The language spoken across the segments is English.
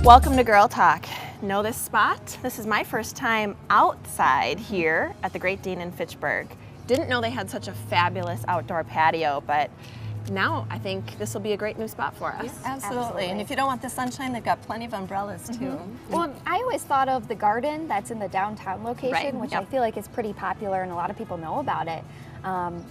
Welcome to Girl Talk. Know this spot? This is my first time outside here at the Great Dane in Fitchburg. Didn't know they had such a fabulous outdoor patio, but now I think this will be a great new spot for us. Yes, absolutely. And if you don't want the sunshine, they've got plenty of umbrellas too. Well, I always thought of the garden that's in the downtown location, Right, which yep. I feel like is pretty popular and a lot of people know about it.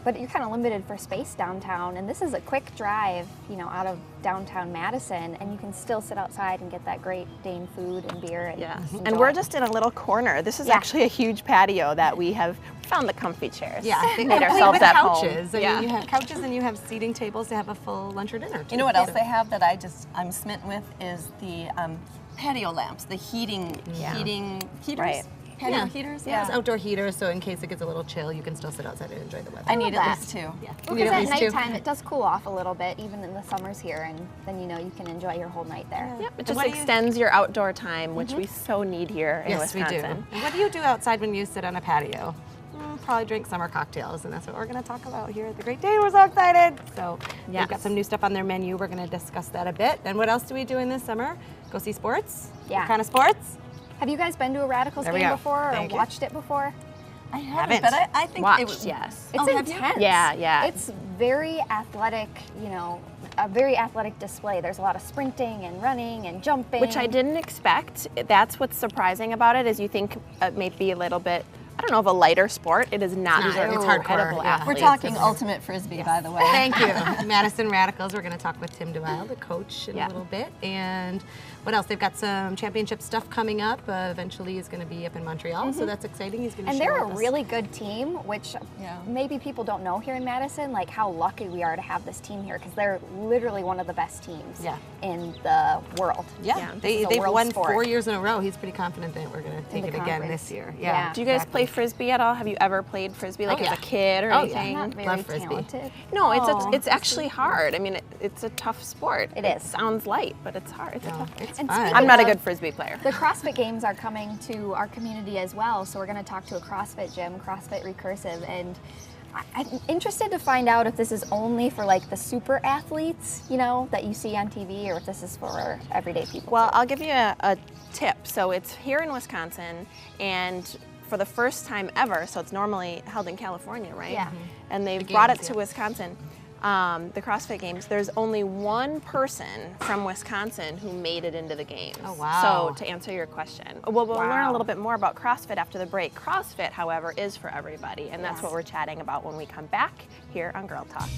But you're kind of limited for space downtown, and this is a quick drive, out of downtown Madison, and you can still sit outside and get that great Dane food and beer. And Yes, enjoy and we're it. just in a little corner. This is Yeah. actually a huge patio that we have found the comfy chairs. Yeah, they made complete ourselves with at couches. home. I mean, you have couches and you have seating tables to have a full lunch or dinner. You know what else they have that I'm smitten with is the patio lamps, the heating heaters. Right. Patio heaters. Yeah, it's outdoor heaters, so in case it gets a little chill, you can still sit outside and enjoy the weather. I need at that. least two. Yeah, Well, you need because at at least two. nighttime it does cool off a little bit, even in the summers here, and then you can enjoy your whole night there. Yep, it And just what do you- extends your outdoor time, which we so need here in Yes, we do. Wisconsin. And what do you do outside when you sit on a patio? Probably drink summer cocktails, and that's what we're going to talk about here at the Great Dane. We're so excited. So they've got Yes. some new stuff on their menu. We're going to discuss that a bit. And what else do we do in this summer? Go see sports? Yeah. What kind of sports? Have you guys been to a Radicals There we game go. before or Thank you. watched it before? I haven't, Haven't. but I think Watched, it was. yes. It's Oh, have you? intense. Yeah. It's very athletic, a very athletic display. There's a lot of sprinting and running and jumping. Which I didn't expect. That's what's surprising about it is you think it may be a little bit, I don't know, of a lighter sport. It is not. These are It's hardcore, incredible yeah. athletes. We're talking ultimate frisbee, by the way. Thank you. Madison Radicals. We're going to talk with Tim DeWild, the coach, in Yeah. a little bit. And what else? They've got some championship stuff coming up. Eventually, he's going to be up in Montreal, so that's exciting. He's going to And share they're a with us. really good team, which Yeah. maybe people don't know here in Madison, like how lucky we are to have this team here, because they're literally one of the best teams Yeah. in the world. Yeah, Yeah. This is a they've world won sport. 4 years in a row. He's pretty confident that we're going to take the it again conference. this year. Yeah. Do you guys play frisbee at all? Have you ever played frisbee like Oh, as yeah. a kid or Oh, yeah. anything? I'm not very Love frisbee. talented. No, Oh. it's actually hard. I mean, it's a tough sport. It is. Sounds light, but it's hard. It's a No, tough. it's And fun. speaking I'm not a of- good frisbee player. The CrossFit Games are coming to our community as well, so we're going to talk to a CrossFit gym, CrossFit Recursive, and I'm interested to find out if this is only for like the super athletes, that you see on TV, or if this is for everyday people. Well, too. I'll give you a tip. So it's here in Wisconsin, and for the first time ever, so it's normally held in California, right? Yeah. And they've The brought it games, to yeah. Wisconsin. The CrossFit Games, there's only one person from Wisconsin who made it into the games. Oh, wow. So to answer your question, we'll learn a Wow. little bit more about CrossFit after the break. CrossFit, however, is for everybody, and that's Yes. what we're chatting about when we come back here on Girl Talk.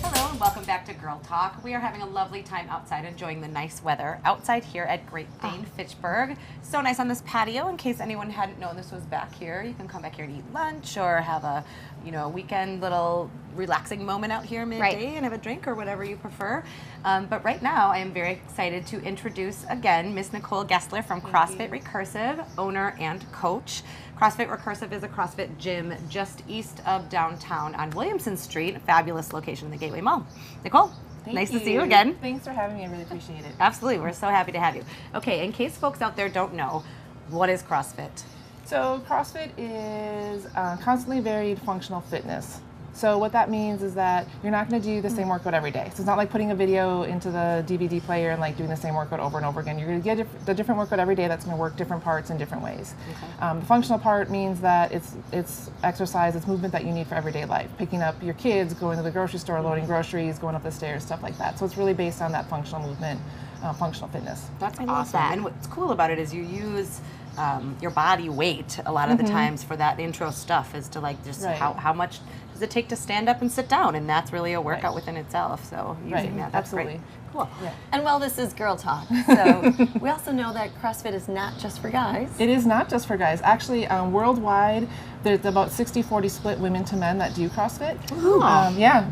Hello and welcome back to Girl Talk. We are having a lovely time outside enjoying the nice weather outside here at Great Dane Fitchburg. So nice on this patio. In case anyone hadn't known this was back here, you can come back here and eat lunch or have a weekend little relaxing moment out here midday Right. and have a drink or whatever you prefer. But right now I am very excited to introduce again Miss Nicole Gessler from CrossFit Recursive, owner and coach. CrossFit Recursive is a CrossFit gym just east of downtown on Williamson Street, a fabulous location in the Gateway Mall. Nicole, nice to see you again. Thanks for having me. I really appreciate it. Absolutely, we're so happy to have you. Okay, in case folks out there don't know, what is CrossFit? So CrossFit is constantly varied functional fitness. So what that means is that you're not going to do the same workout every day. So it's not like putting a video into the DVD player and like doing the same workout over and over again. You're going to get the different workout every day that's going to work different parts in different ways. The functional part means that it's exercise, it's movement that you need for everyday life. Picking up your kids, going to the grocery store, loading groceries, going up the stairs, stuff like that. So it's really based on that functional movement, functional fitness. That's love awesome. that. And what's cool about it is you use your body weight a lot of the times for that intro stuff as to like just Right. how much does it take to stand up and sit down, and that's really a workout Right. within itself. So using Right. that's Absolutely. great. Cool. Yeah. And well, this is Girl Talk, so we also know that CrossFit is not just for guys. It is not just for guys. Actually, worldwide, there's about 60-40 split women to men that do CrossFit.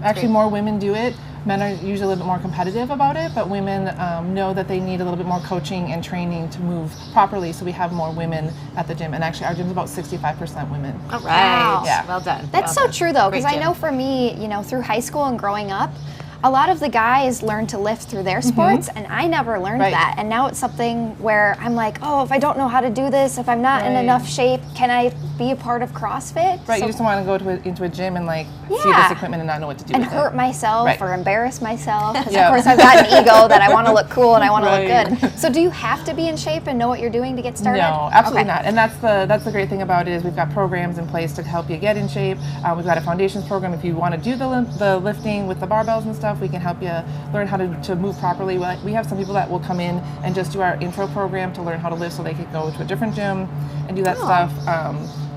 Actually more women do it. Men are usually a little bit more competitive about it, but women know that they need a little bit more coaching and training to move properly, so we have more women at the gym. And actually, our gym's about 65% women. All right. Wow. Yeah. Well done. That's well so done. true though, because Great I gym. know for me, through high school and growing up, a lot of the guys learn to lift through their sports, and I never learned Right. that. And now it's something where I'm like, oh, if I don't know how to do this, if I'm not in Right. enough shape, can I be a part of CrossFit? Right, So- you just don't want to go into a gym and like see Yeah. this equipment and not know what to do and with hurt it. myself Right. or embarrass myself. Because Yeah. of course I've got an ego that I want to look cool and I want to Right. look good. So do you have to be in shape and know what you're doing to get started? No, absolutely Okay. not. And that's the great thing about it is we've got programs in place to help you get in shape. We've got a foundations program. If you want to do the lifting with the barbells and stuff, we can help you learn how to move properly. We have some people that will come in and just do our intro program to learn how to lift so they could go to a different gym and do that stuff.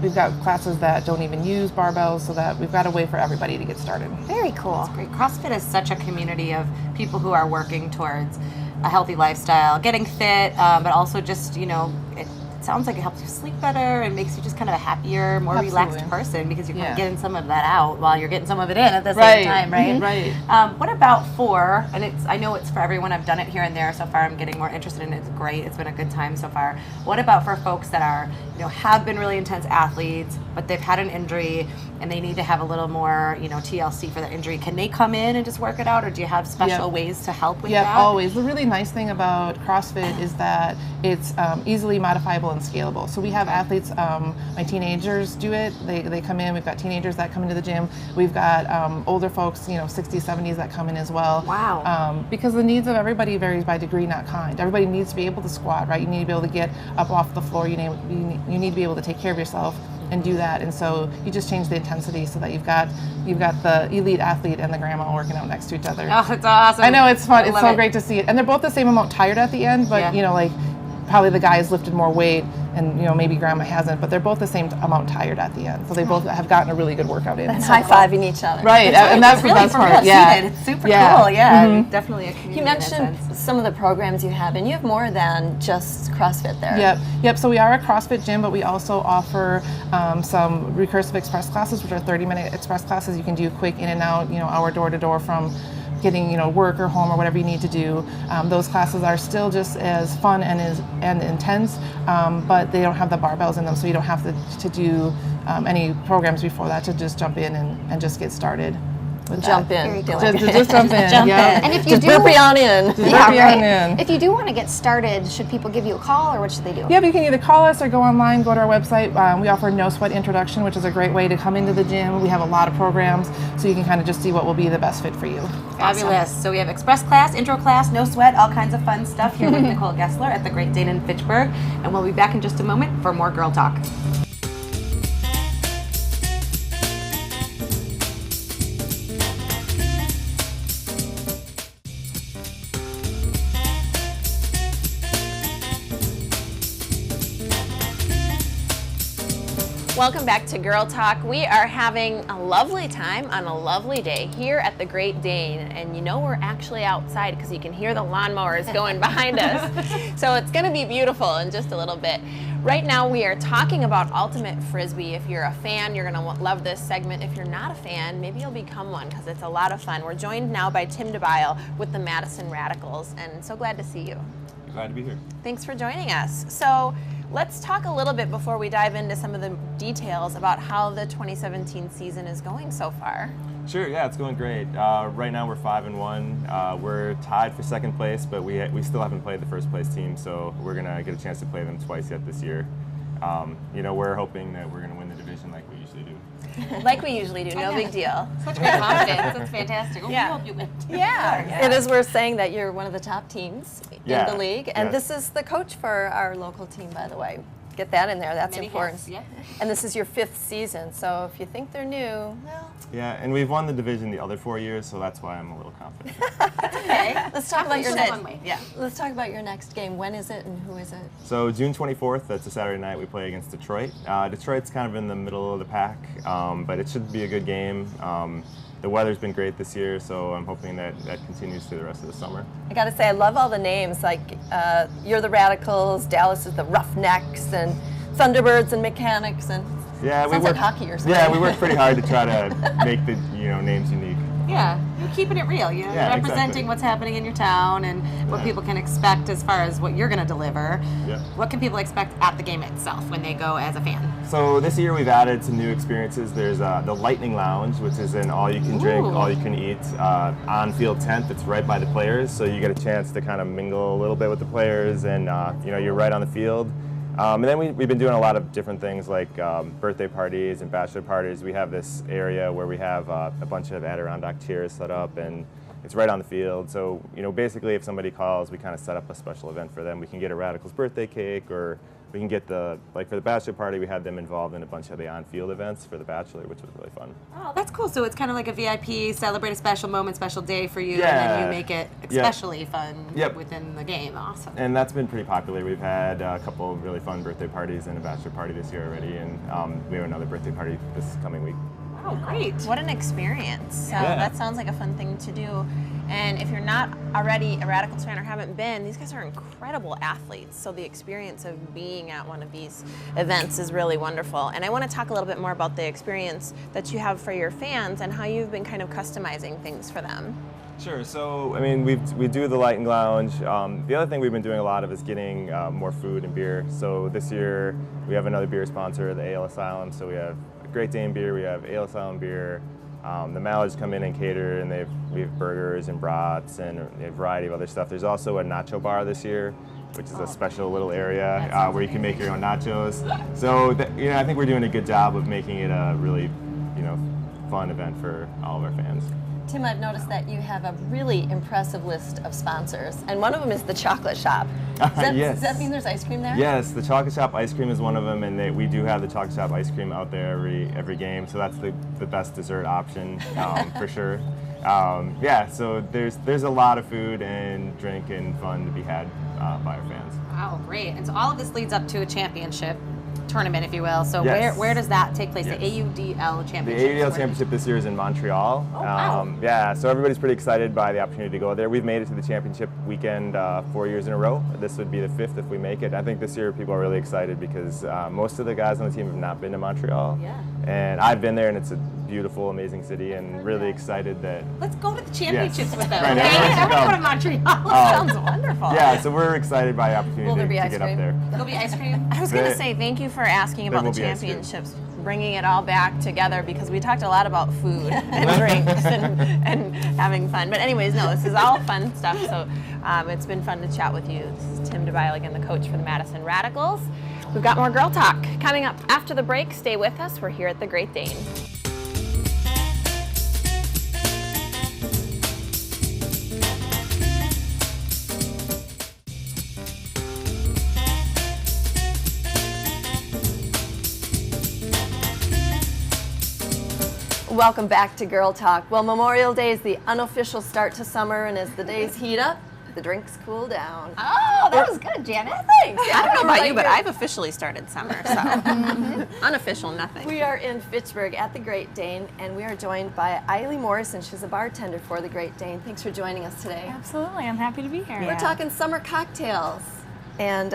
We've got classes that don't even use barbells, so that we've got a way for everybody to get started. Very cool. Great. CrossFit is such a community of people who are working towards a healthy lifestyle, getting fit, but also just, it sounds like it helps you sleep better and makes you just kind of a happier, more relaxed Absolutely. person because you're kind Yeah. of getting some of that out while you're getting some of it in at the Right. same time, right? Right. What about and I know it's for everyone, I've done it here and there so far, I'm getting more interested in it, it's great, it's been a good time so far. What about for folks that are, have been really intense athletes, but they've had an injury and they need to have a little more, TLC for their injury? Can they come in and just work it out, or do you have special Yep. ways to help with Yeah, that? always. The really nice thing about CrossFit is that it's easily modifiable and scalable. So we have athletes, my teenagers do it. They come in. We've got teenagers that come into the gym. We've got older folks, 60s, 70s that come in as well. Wow. Because the needs of everybody varies by degree, not kind. Everybody needs to be able to squat, right? You need to be able to get up off the floor. You need to be able to take care of yourself and do that. And so you just change the intensity so that you've got the elite athlete and the grandma working out next to each other. Oh, it's awesome. I know, it's fun. It's love so it. great to see it. And they're both the same amount tired at the end, but Yeah. probably the guy has lifted more weight and maybe grandma hasn't, but they're both the same amount tired at the end. So they both have gotten a really good workout in. High-fiving each other. Right, and that's the Really, best for part. real, Yeah. seated. It's super Yeah. cool. Yeah, definitely a community. You in that mentioned sense. some of the programs you have, and you have more than just CrossFit there. Yep. So we are a CrossFit gym, but we also offer some recursive express classes, which are 30-minute express classes. You can do quick in and out, hour door to door from getting work or home or whatever you need to do. Those classes are still just as fun and intense, but they don't have the barbells in them, so you don't have to do any programs before that, to just jump in and just get started with Jump that. in. Just jump in. Jump yeah. in. And if you Just do, burpee on in. Just burpee on in. If you do want to get started, should people give you a call or what should they do? Yeah, but you can either call us or go online, go to our website. We offer No Sweat Introduction, which is a great way to come into the gym. We have a lot of programs, so you can kind of just see what will be the best fit for you. Fabulous. So we have express class, intro class, no sweat, all kinds of fun stuff here with Nicole Gessler at the Great Dane in Fitchburg. And we'll be back in just a moment for more Girl Talk. Welcome back to Girl Talk. We are having a lovely time on a lovely day here at the Great Dane. And we're actually outside because you can hear the lawnmowers going behind us. So it's going to be beautiful in just a little bit. Right now we are talking about Ultimate Frisbee. If you're a fan, you're going to love this segment. If you're not a fan, maybe you'll become one because it's a lot of fun. We're joined now by Tim DeBile with the Madison Radicals, and so glad to see you. Glad to be here. Thanks for joining us. So let's talk a little bit before we dive into some of the details about how the 2017 season is going so far. Sure, yeah, it's going great. Right now we're 5-1. We're tied for second place, but we still haven't played the first place team, so we're gonna get a chance to play them twice yet this year. We're hoping that we're gonna win the division like we usually do. Like we usually do, no big deal. Such great confidence. That's fantastic. Well, Yeah. we hope you win. Yeah. It is worth saying that you're one of the top teams Yeah. in the league, and Yes. this is the coach for our local team, by the way. Get that in there, that's Many important. hats, yeah. And this is your 5th season, so if you think they're new, well, Yeah, and we've won the division the other 4 years, so that's why I'm a little confident. let's talk about your That's a next. fun way. Yeah. Let's talk about your next game. When is it and who is it? So June 24th, that's a Saturday night, we play against Detroit. Detroit's kind of in the middle of the pack, but it should be a good game. The weather's been great this year, so I'm hoping that continues through the rest of the summer. I gotta say, I love all the names. Like, you're the Radicals, Dallas is the Roughnecks, and Thunderbirds and Mechanics, and Yeah, sounds like hockey or something. Yeah, we work pretty hard to try to make the names unique. Yeah, you're keeping it real. You're Yeah, representing exactly. what's happening in your town and what people can expect as far as what you're going to deliver. Yeah. What can people expect at the game itself when they go as a fan? So this year we've added some new experiences. There's the Lightning Lounge, which is an all-you-can-drink, Ooh. all-you-can-eat on-field tent that's right by the players. So you get a chance to kind of mingle a little bit with the players, and you're right on the field. And then we've been doing a lot of different things like birthday parties and bachelor parties. We have this area where we have a bunch of Adirondack chairs set up, and it's right on the field. So basically, if somebody calls, we kind of set up a special event for them. We can get a Radicals birthday cake, or we can get for the bachelor party, we had them involved in a bunch of the on-field events for the bachelor, which was really fun. Oh, that's cool. So it's kind of like a VIP, celebrate a special moment, special day for you, and Yeah. then you make it especially fun Yep. within the game. Awesome. And that's been pretty popular. We've had a couple of really fun birthday parties and a bachelor party this year already, and we have another birthday party this coming week. Oh, great. What an experience. So Yeah. that sounds like a fun thing to do. And if you're not already a Radicals fan or haven't been, these guys are incredible athletes. So the experience of being at one of these events is really wonderful. And I want to talk a little bit more about the experience that you have for your fans and how you've been kind of customizing things for them. Sure. So, we do the Lightning Lounge. The other thing we've been doing a lot of is getting more food and beer. So this year we have another beer sponsor, the Ale Asylum. So we have Great Dane beer, we have Ale Asylum beer. The Mallards come in and cater, and we have burgers and brats and a variety of other stuff. There's also a nacho bar this year, which is a special little area where you can make your own nachos. So I think we're doing a good job of making it a really fun event for all of our fans. Tim, I've noticed that you have a really impressive list of sponsors, and one of them is the chocolate shop. Yes. Does that mean there's ice cream there? Yes, the Chocolate Shop ice cream is one of them, and we do have the Chocolate Shop ice cream out there every game, so that's the best dessert option for sure. So there's a lot of food and drink and fun to be had by our fans. Wow, great. And so all of this leads up to a championship tournament, if you will. So Yes. where does that take place? Yes. The AUDL The championship. AUDL Championship this year is in Montreal. Oh, wow. So everybody's pretty excited by the opportunity to go there. We've made it to the championship weekend 4 years in a row. This would be the 5th if we make it. I think this year people are really excited because most of the guys on the team have not been to Montreal. Yeah. And I've been there, and it's a beautiful, amazing city, and really excited that. Let's go to the championships with them. Right, Okay? everyone I should want to go go. to Montreal. Sounds wonderful. Yeah, so we're excited by the Will opportunity there be to ice get cream? up there. There'll be ice cream. I was going to The- say thank you for asking There about will the be ice cream. championships, bringing it all back together because we talked a lot about food and drinks and having fun. But anyways, no, this is all fun stuff. So it's been fun to chat with you. This is Tim DeBile again, the coach for the Madison Radicals. We've got more Girl Talk coming up after the break. Stay with us. We're here at the Great Dane. Welcome back to Girl Talk. Well, Memorial Day is the unofficial start to summer, and as the days heat up, the drinks cool down. Oh, that was good, Janet. Thanks. I don't know about you, but Right I've officially started summer, so unofficial, nothing. We are in Fitchburg at the Great Dane, and we are joined by Eiley Morrison. She's a bartender for the Great Dane. Thanks for joining us today. Absolutely, I'm happy to be here. We're talking summer cocktails. And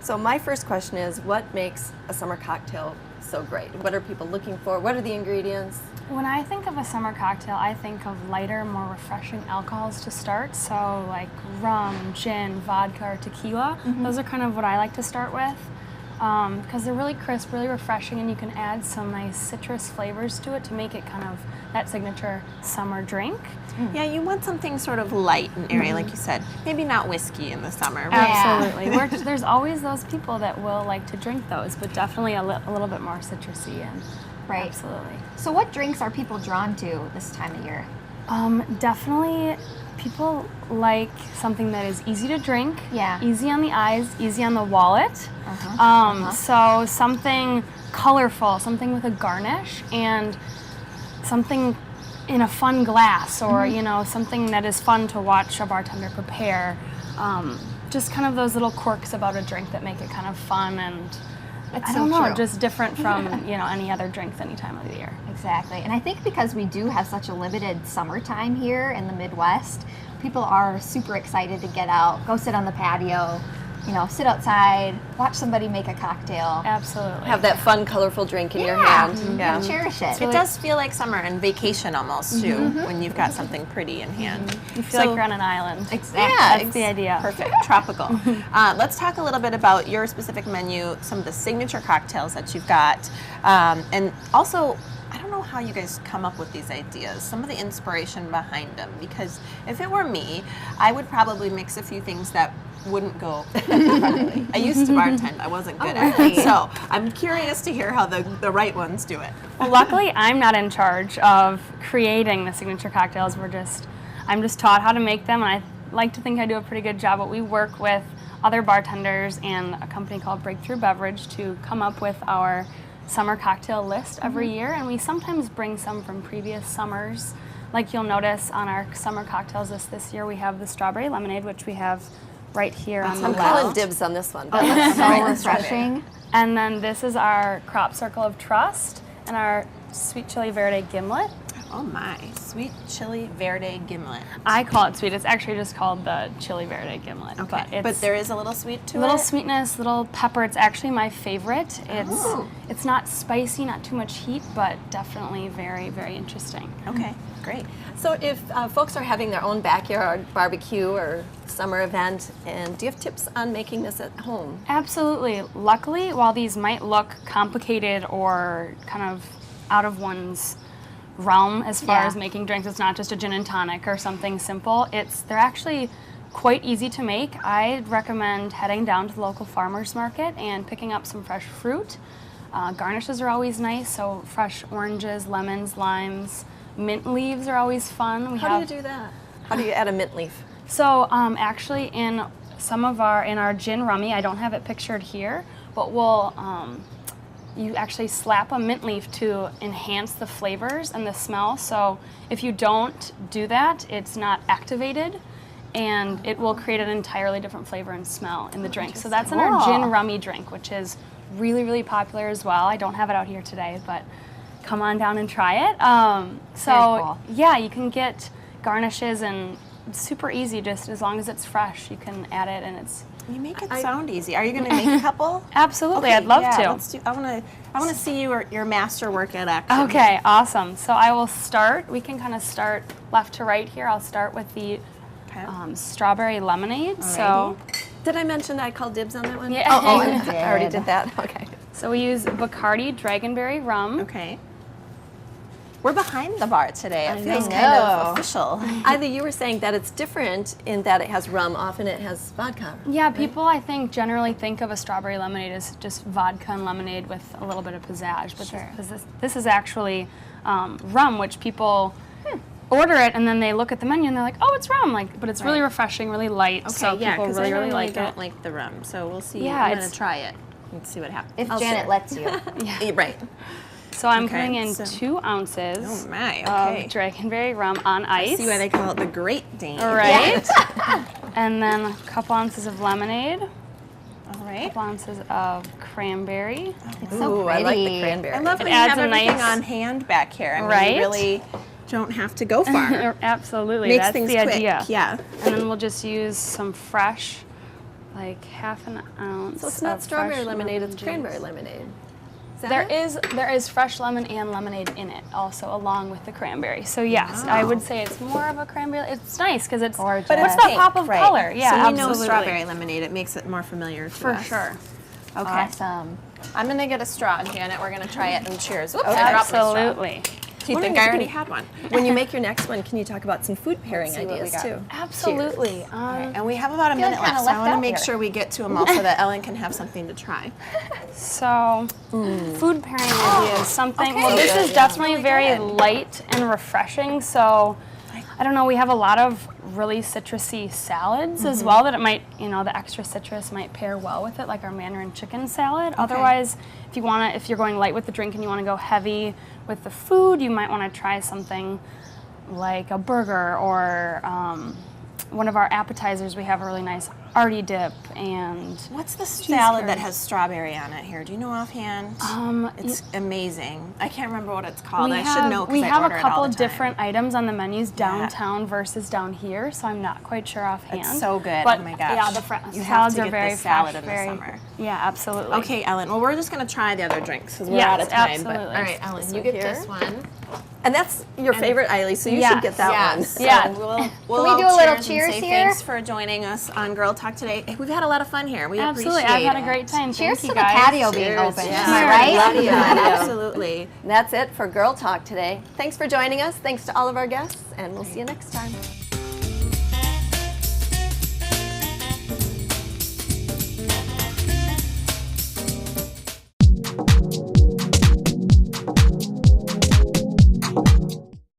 so my first question is, what makes a summer cocktail so great? What are people looking for? What are the ingredients? When I think of a summer cocktail, I think of lighter, more refreshing alcohols to start. So like rum, gin, vodka, or tequila. Those are kind of what I like to start with because they're really crisp, really refreshing, and you can add some nice citrus flavors to it to make it kind of that signature summer drink. Yeah, you want something sort of light and airy, like you said. Maybe not whiskey in the summer. Absolutely. There's always those people that will like to drink those, but definitely a little bit more citrusy and Right. absolutely. So what drinks are people drawn to this time of year? Definitely people like something that is easy to drink, Yeah. easy on the eyes, easy on the wallet. So something colorful, something with a garnish, and something in a fun glass, or something that is fun to watch a bartender prepare. Just kind of those little quirks about a drink that make it kind of fun and I don't know, just different from any other drinks any time of the year. Exactly. And I think because we do have such a limited summertime here in the Midwest, people are super excited to get out, go sit on the patio, sit outside, watch somebody make a cocktail, Absolutely. Have that fun, colorful drink in your hand. and cherish it. It does feel like summer and vacation almost too, when you've got something pretty in hand. You feel like you're on an island. Exactly. That's the idea. Perfect, tropical. Let's talk a little bit about your specific menu, some of the signature cocktails that you've got, and also, I don't know how you guys come up with these ideas, some of the inspiration behind them, because if it were me, I would probably mix a few things that wouldn't go properly. I used to bartend, I wasn't good at it, so I'm curious to hear how the right ones do it. Well, luckily, I'm not in charge of creating the signature cocktails. I'm just taught how to make them, and I like to think I do a pretty good job. But we work with other bartenders and a company called Breakthrough Beverage to come up with our summer cocktail list every year, and we sometimes bring some from previous summers. Like you'll notice on our summer cocktails list this year, we have the strawberry lemonade, which we have right here on the I'm left. calling dibs on this one. So refreshing. And then this is our crop circle of trust and our sweet chili verde gimlet. Oh my, sweet chili verde gimlet. I call it sweet. It's actually just called the chili verde gimlet. Okay, but there is a little sweet to little it? sweetness, little pepper. It's actually my favorite. It's not spicy, not too much heat, but definitely very, very interesting. Okay, great. So if folks are having their own backyard barbecue or summer event, and do you have tips on making this at home? Absolutely. Luckily, while these might look complicated or kind of out of one's realm as far as making drinks, it's not just a gin and tonic or something simple. They're actually quite easy to make. I'd recommend heading down to the local farmers market and picking up some fresh fruit. Garnishes are always nice, so fresh oranges, lemons, limes, mint leaves are always fun. How do you do that? How do you add a mint leaf? So actually in our gin rummy, I don't have it pictured here, but you actually slap a mint leaf to enhance the flavors and the smell. So if you don't do that, it's not activated, and it will create an entirely different flavor and smell in the drink. So that's in our gin rummy drink, which is really, really popular as well. I don't have it out here today, but come on down and try it. Yeah, you can get garnishes, and it's super easy, just as long as it's fresh, you can add it, and it's You make it sound easy. Are you going to make a couple? absolutely. Okay, I'd love yeah, to. Let's do. I want to see your masterwork in action. Okay, awesome. So I will start. We can kind of start left to right here. I'll start with the strawberry lemonade. So Did I mention that I called dibs on that one? Yeah. Oh, You I already did that. Okay. So we use Bacardi Dragonberry rum. Okay. We're behind the bar today. It feels know. kind of official. Either you were saying that it's different in that it has rum, often it has vodka. Yeah, people I think generally think of a strawberry lemonade as just vodka and lemonade with a little bit of pizzazz, but this is actually rum, which people order it and then they look at the menu and they're like, oh, it's rum, but it's really refreshing, really light, Okay, so yeah, people because really, I really normally like don't it. like the rum, so we'll see. Yeah, I'm gonna it's- try it and see what happens. If I'll Janet share. lets you. Yeah, right. So I'm Okay, putting in so- 2 ounces Oh my. of Okay. Dragonberry rum on ice. See why they call it the Great Dane. Right? And then a couple ounces of lemonade, All a right. couple ounces of cranberry. It's so Ooh, pretty. I like the cranberry. I love when It you adds have a everything nice- on hand back here. I mean, Right? you really don't have to go far. Absolutely, Makes that's things the quick. idea. Yeah. And then we'll just use some fresh, like half an ounce. So it's not of strawberry fresh lemonade, lemon it's juice. cranberry lemonade. Is that There is fresh lemon and lemonade in it, also along with the cranberry. So yes, I would say it's more of a cranberry. It's nice because it's Gorgeous. But what's it's the pink, pop of right. color? Yeah, So we know absolutely. strawberry lemonade. It makes it more familiar to For us. sure. Okay. Awesome. I'm gonna get a straw, Janet. We're gonna try it and cheers. Whoops, I dropped my straw. Absolutely. Do you think I already had one? when you make your next one, can you talk about some food pairing see what we ideas got. too? Absolutely. And we have about a Feeling minute kinda left, so I left want to out make here. sure we get to them all so that Ellen can have something to try. So, food pairing ideas, something. Well, this is definitely very light and refreshing. So, I don't know. We have a lot of really citrusy salads as well that it might, the extra citrus might pair well with it, like our Mandarin chicken salad. Otherwise, if you're going light with the drink and you want to go heavy with the food, you might want to try something like a burger or one of our appetizers, we have a really nice arty dip and What's the salad that curd. has strawberry on it here? Do you know offhand? It's amazing. I can't remember what it's called. I should have, know we because I have order a it all couple the time. different items on the menus downtown versus down here, so I'm not quite sure offhand. It's so good. But oh my gosh. yeah, the you have salads to are get very this salad fresh, in very, the summer. Yeah, absolutely. Okay, Ellen. Well, we're just going to try the other drinks because we're Yes, out of time. absolutely. But, all right, Ellen, This you one get here. this one. And that's your favorite, Eiley, so you Yes. should get that one. Yes. Yeah. So we'll we all do a little and cheers say here? Thanks for joining us on Girl Talk today. We've had a lot of fun here. We Absolutely. appreciate I've had a it. great time. Cheers Thank to you the guys. patio being Cheers. open. Yeah. Am I right? Love you. Absolutely. And that's it for Girl Talk today. Thanks for joining us. Thanks to all of our guests, and we'll see you next time.